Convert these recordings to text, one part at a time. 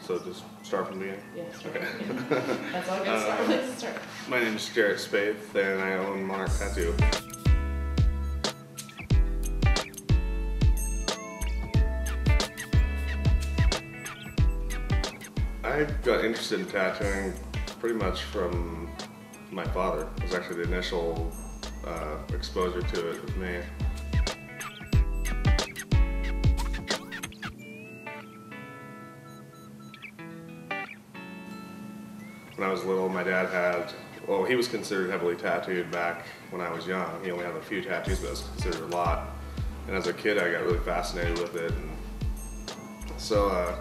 So just start from the beginning? Yes. Okay. That's all good. Let's start. My name is Jerrett Speath, and I own Monarch Tattoo. I got interested in tattooing pretty much from my father. It was actually the initial exposure to it with me. When I was little, my dad had, well, he was considered heavily tattooed back when I was young. He only had a few tattoos, but it was considered a lot. And as a kid, I got really fascinated with it. And so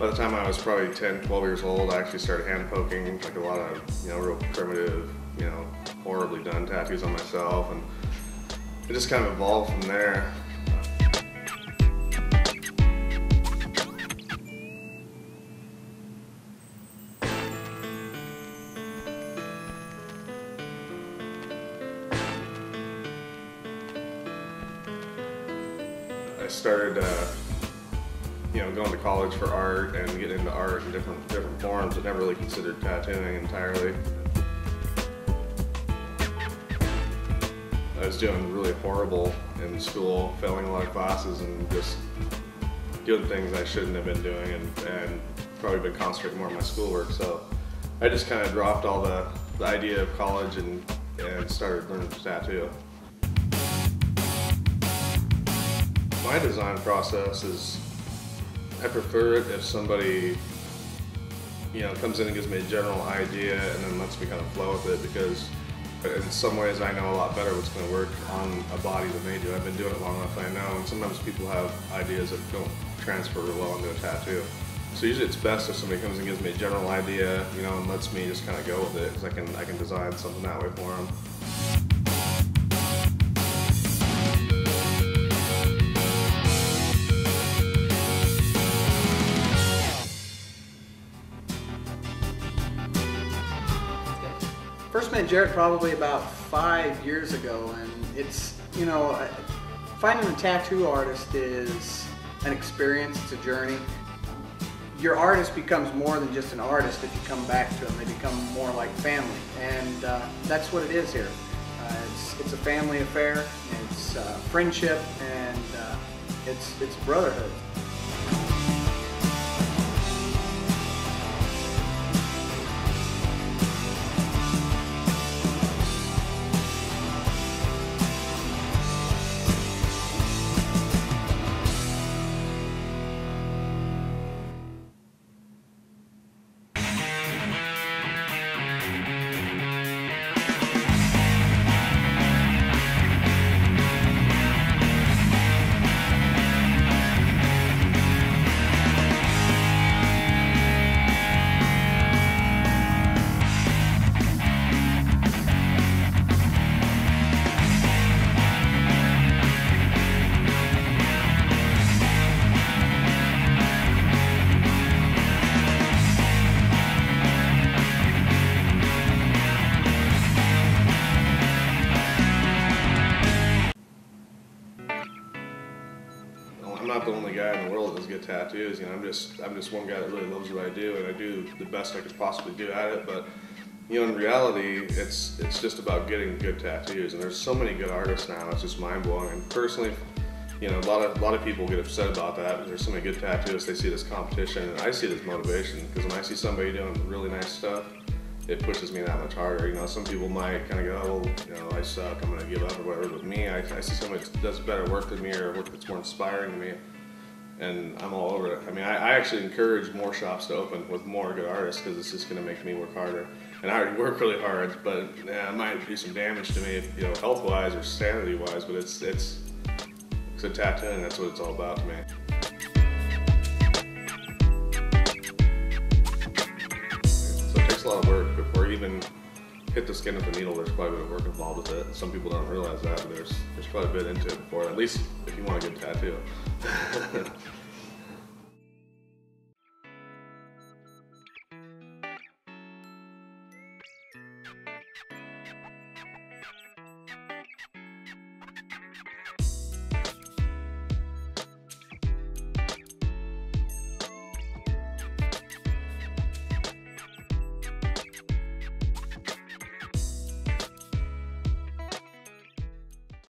by the time I was probably 10, 12 years old, I actually started hand poking, like a lot of, real primitive, horribly done tattoos on myself. And it just kind of evolved from there. I started, going to college for art and getting into art in different forms, but never really considered tattooing entirely. I was doing really horrible in school, failing a lot of classes and just doing things I shouldn't have been doing, and probably been concentrating more on my schoolwork. So I just kind of dropped all the idea of college and started learning to tattoo. My design process is, I prefer it if somebody, comes in and gives me a general idea and then lets me kind of flow with it, because in some ways I know a lot better what's going to work on a body than they do. I've been doing it long enough, I know, and sometimes people have ideas that don't transfer real well into a tattoo. So usually it's best if somebody comes and gives me a general idea, and lets me just kind of go with it, because I can design something that way for them. First met Jerrett probably about 5 years ago, and it's, finding a tattoo artist is an experience, it's a journey. Your artist becomes more than just an artist if you come back to them. They become more like family, and that's what it is here. It's a family affair, it's friendship, and it's brotherhood. I'm not the only guy in the world that does good tattoos. I'm just one guy that really loves what I do, and I do the best I could possibly do at it. But in reality, it's just about getting good tattoos. And there's so many good artists now. It's just mind blowing. And personally, a lot of people get upset about that because there's so many good tattooists. They see it as competition, and I see it as motivation, because when I see somebody doing really nice stuff, it pushes me that much harder. Some people might kind of go, oh, I suck, I'm going to give up or whatever. But me, I see somebody that does better work than me, or work that's more inspiring to me, and I'm all over it. I actually encourage more shops to open with more good artists, because it's just going to make me work harder. And I already work really hard, but it might do some damage to me, health-wise or sanity-wise. But it's a tattooing. That's what it's all about to me. A lot of work before you even hit the skin of the needle. There's quite a bit of work involved with it. Some people don't realize that, but there's quite a bit into it before, at least if you want a good tattoo.